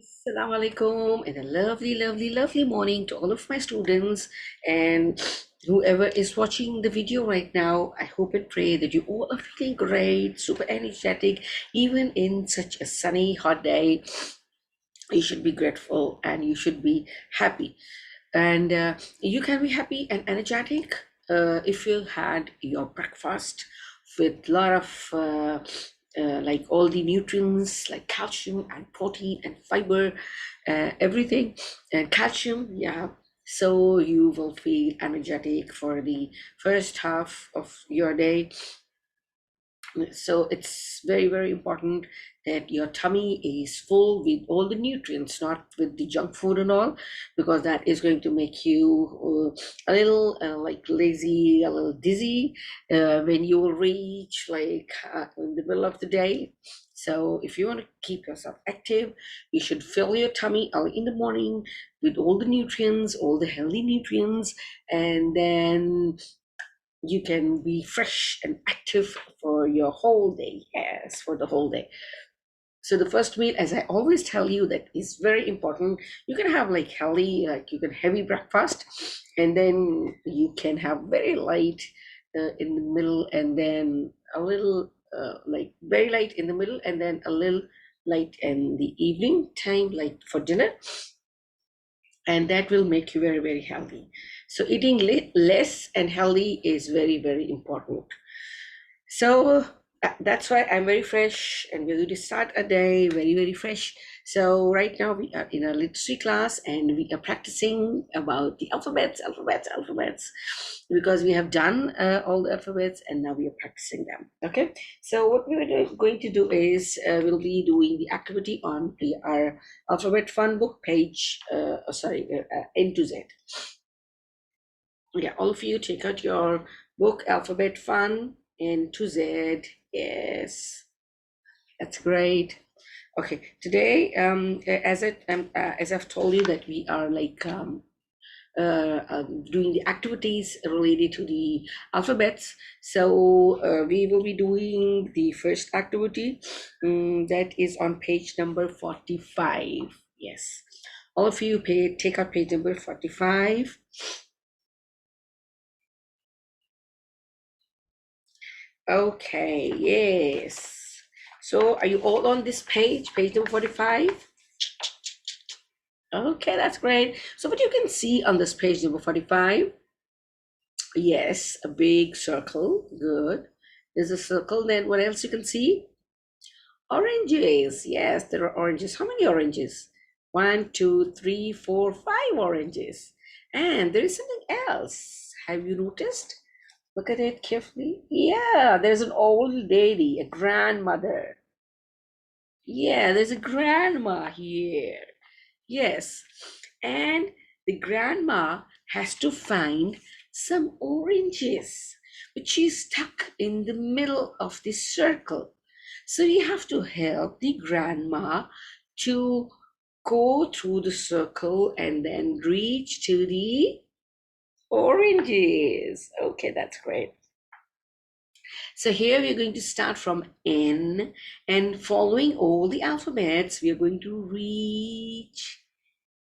Assalamu alaikum and a lovely, lovely, lovely morning to all of my students and whoever is watching the video right now. I hope and pray that you all are feeling great, super energetic, even in such a sunny, hot day. You should be grateful and you should be happy. And you can be happy and energetic if you had your breakfast with a lot of like all the nutrients like calcium and protein and fiber, everything, and calcium, yeah. So you will feel energetic for the first half of your day. So it's very, very important that your tummy is full with all the nutrients, not with the junk food and all, because that is going to make you a little like lazy, a little dizzy when you will reach like in the middle of the day. So if you want to keep yourself active, you should fill your tummy early in the morning with all the nutrients, all the healthy nutrients, and then you can be fresh and active for your whole day. Yes, for the whole day. So the first meal, as I always tell you, that is very important. You can have like healthy, like you can heavy breakfast, and then you can have very light in the middle, and then a little like very light in the middle, and then a little light in the evening time, like for dinner, and that will make you very, very healthy. So eating less and healthy is very, very important. So that's why I'm very fresh, and we're going to start a day very, very fresh. So right now we are in a literacy class, and we are practicing about the alphabets, because we have done all the alphabets, and now we are practicing them. Okay. So what we are going to do is we'll be doing the activity on our alphabet fun book page. N to Z. Yeah, all of you take out your book, Alphabet Fun, N to Z. Yes, that's great. Okay, today, as I've told you that we are like doing the activities related to the alphabets. So we will be doing the first activity, that is on page number 45. Yes, all of you take out page number 45. Okay, yes. So are you all on this page number 45? Okay, that's great. So what you can see on this page number 45, yes, a big circle. Good. There's a circle. Then what else you can see? Oranges. Yes, there are oranges. How many oranges? One, two, three, four, five oranges. And there is something else. Have you noticed? Look at it carefully. Yeah, there's an old lady, a grandmother. Yeah, there's a grandma here. Yes. And the grandma has to find some oranges, but she's stuck in the middle of this circle. So we have to help the grandma to go through the circle and then reach to the oranges. Okay, that's great. So here we're going to start from N, and following all the alphabets, we are going to reach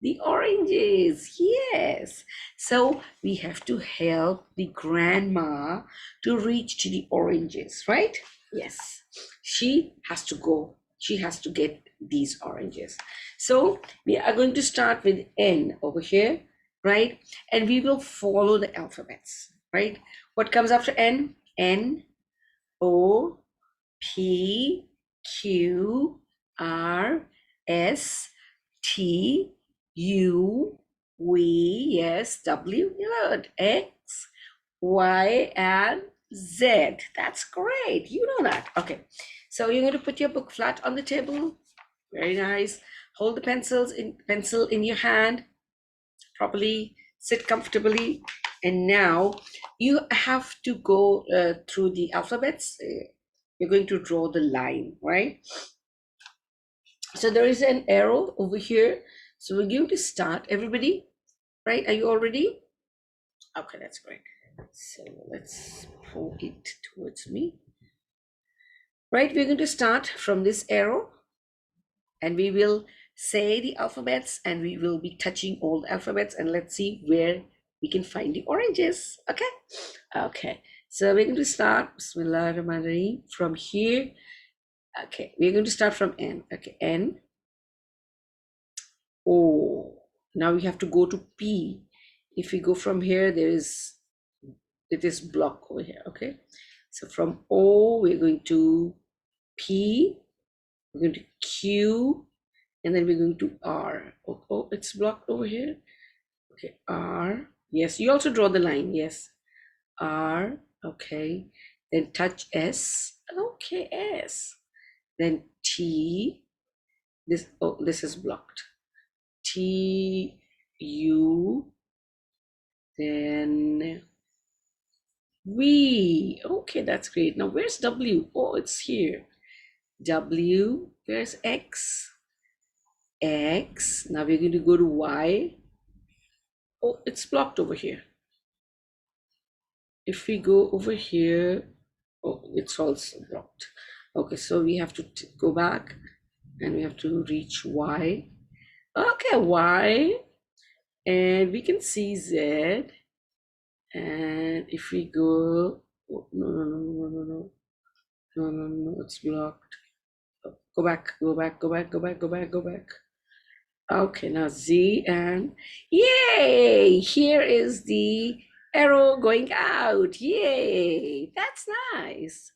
the oranges. Yes. So we have to help the grandma to reach to the oranges, right? Yes. She has to go. She has to get these oranges. So we are going to start with N over here, right? And we will follow the alphabets, right? What comes after N? N, O, P, Q, R, S, T, U, V, yes, W, good, X, Y, and Z. That's great. You know that. Okay. So you're going to put your book flat on the table. Very nice. Hold the pencil in your hand properly. Sit comfortably. And now you have to go through the alphabets. You're going to draw the line, right? So there is an arrow over here. So we're going to start, everybody, right? Are you all ready? Okay, that's great. So let's pull it towards me. Right, we're going to start from this arrow, and we will say the alphabets and we will be touching all the alphabets, and let's see where we can find the oranges. Okay. Okay. So we're going to start Bismillahirrahmanirrahim from here. Okay. We're going to start from N. Okay. N. O. Now we have to go to P. If we go from here, it is block over here. Okay. So from O, we're going to P, we're going to Q, and then we're going to R. Oh, it's blocked over here. Okay, R. Yes, you also draw the line. Yes, R. Okay, then touch S. Okay, S. Then T. This is blocked. T, U. Then V. Okay, that's great. Now where's W? Oh, it's here. W. Where's X? X. Now we're going to go to Y. Oh, it's blocked over here. If we go over here, oh, it's also blocked. Okay, so we have to go back and we have to reach Y. Okay, Y. And we can see Z. And if we go, oh, no, it's blocked. Go back. Okay, now Z, and yay! Here is the arrow going out. Yay! That's nice.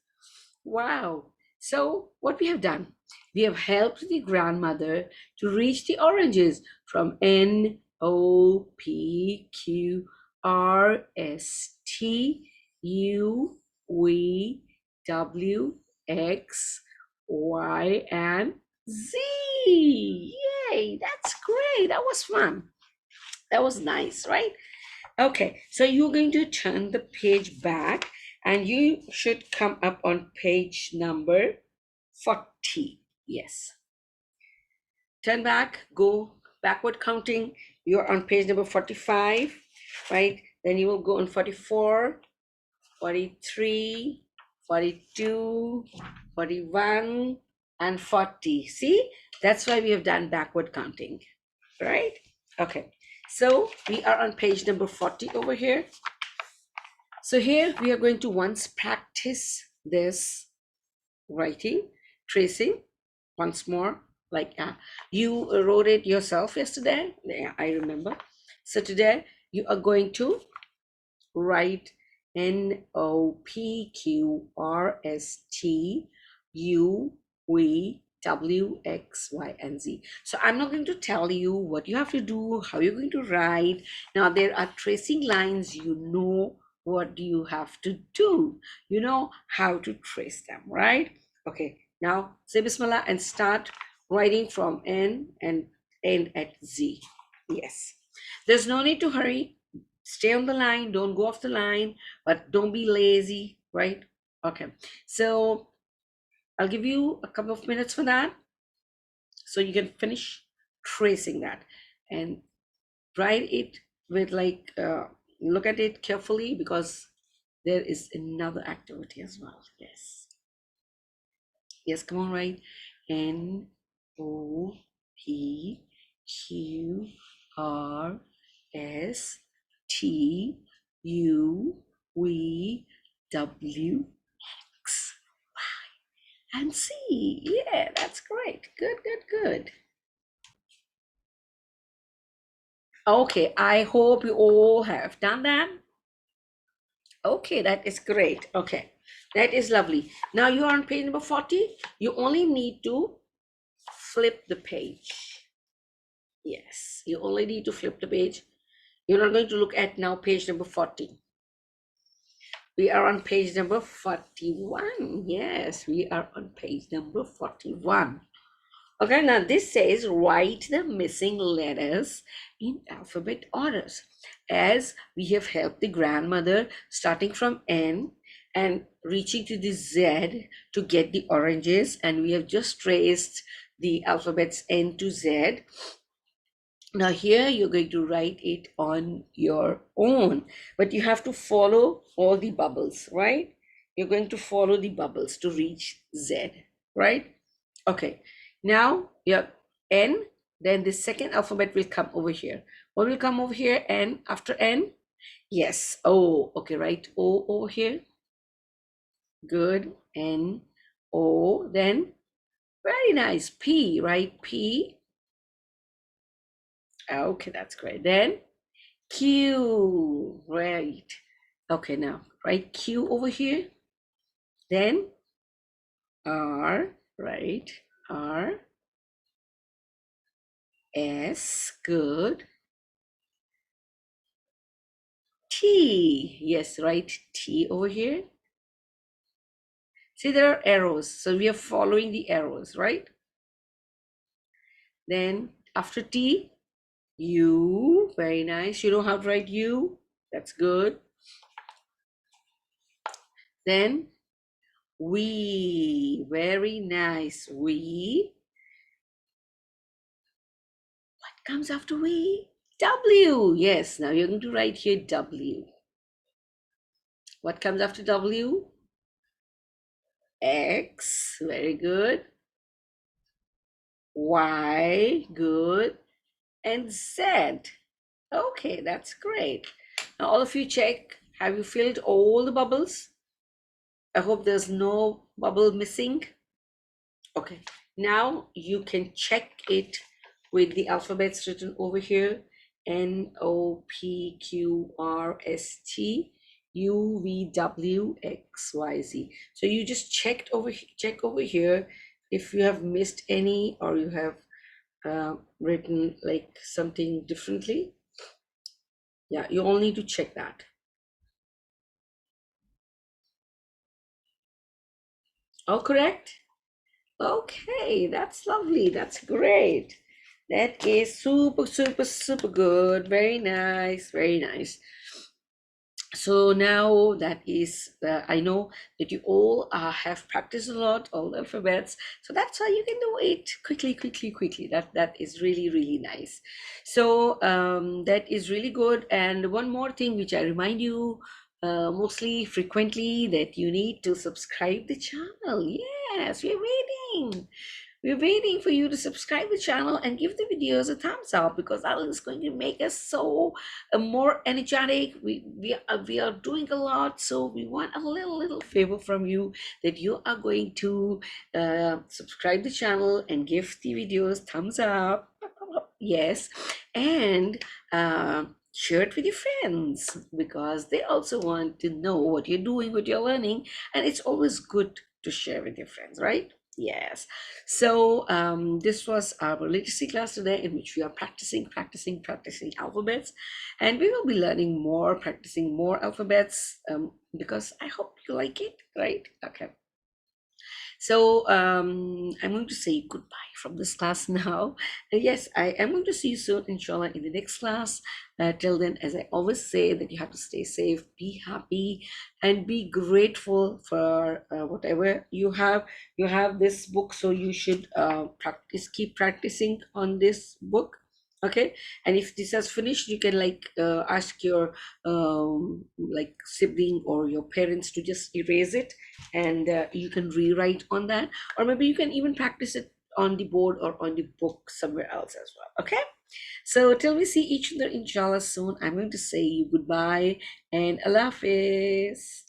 Wow. So what we have done, we have helped the grandmother to reach the oranges from N, O, P, Q, R, S, T, U, V, W, X, Y, and Z. Yay, that's great. That was fun. That was nice, right? Okay, so you're going to turn the page back and you should come up on page number 40. Yes. Turn back, go backward counting. You're on page number 45, right? Then you will go on 44, 43, 42, 41, and 40. See, that's why we have done backward counting, right? Okay, so we are on page number 40 over here. So here we are going to once practice this writing, tracing once more, like you wrote it yourself yesterday. Yeah, I remember. So today you are going to write N, O, P, Q, R, S, T, U, V, W, X, Y, and Z. So I'm not going to tell you what you have to do, how you're going to write. Now there are tracing lines, you know what you have to do. You know how to trace them, right? Okay, now say Bismillah and start writing from N and end at Z. Yes. There's no need to hurry. Stay on the line, don't go off the line, but don't be lazy, right? Okay, so I'll give you a couple of minutes for that so you can finish tracing that and write it with like look at it carefully because there is another activity as well. Yes, come on, write N, O, P, Q, R, S, T, U, V, W, X, Y, and Z. Yeah, that's great. Good. Okay, I hope you all have done that. Okay, that is great. Okay, that is lovely. Now you are on page number 40. You only need to flip the page. Yes, you only need to flip the page. You're not going to look at now page number 40. We are on page number 41. Yes, we are on page number 41. Okay, now this says write the missing letters in alphabet orders. As we have helped the grandmother starting from N and reaching to the Z to get the oranges, and we have just traced the alphabets N to Z. Now here you're going to write it on your own, but you have to follow all the bubbles, right? You're going to follow the bubbles to reach Z, right? Okay, now your N, Then the second alphabet will come over here. What will come over here? N after N? Yes. O. Okay, right. O over here. Good. N, O. Then very nice. P, right? P. Okay, that's great. Then Q. Right. Okay, now right Q over here. Then R. Right. R. S. Good. T. Yes, right. T over here. See, there are arrows. So we are following the arrows, right? Then after T, U. Very nice. You know how to write U? That's good. Then we. Very nice. We. What comes after we? W. Yes, now you're going to write here W. What comes after W? X. Very good. Y. Good. And Z. Okay, that's great. Now all of you check. Have you filled all the bubbles? I hope there's no bubble missing. Okay, now you can check it with the alphabets written over here. N, O, P, Q, R, S, T, U, V, W, X, Y, Z. So you just check over here if you have missed any, or you have written like something differently. Yeah, you all need to check that. All correct? Okay, that's lovely. That's great. That is super, super, super good. Very nice. Very nice. So now that is, I know that you all have practiced a lot, all the alphabets. So that's why you can do it quickly, quickly, quickly. That is really, really nice. So that is really good. And one more thing, which I remind you mostly frequently, that you need to subscribe the channel. Yes, we're waiting. We're waiting for you to subscribe the channel and give the videos a thumbs up, because that is going to make us so more energetic. We are doing a lot, so we want a little favor from you, that you are going to subscribe the channel and give the videos thumbs up. Yes, and share it with your friends, because they also want to know what you're doing, what you're learning, and it's always good to share with your friends, right? Yes. So this was our literacy class today, in which we are practicing alphabets, and we will be learning more, practicing more alphabets, because I hope you like it, right? Okay. So I'm going to say goodbye from this class now. Yes, I am going to see you soon, inshallah, in the next class. Till then, as I always say, that you have to stay safe, be happy, and be grateful for whatever you have. You have this book, so you should keep practicing on this book. Okay, and if this has finished, you can ask your like sibling or your parents to just erase it, and you can rewrite on that, or maybe you can even practice it on the board or on the book somewhere else as well. Okay, so till we see each other inshallah soon, I'm going to say you goodbye and Allah Hafiz.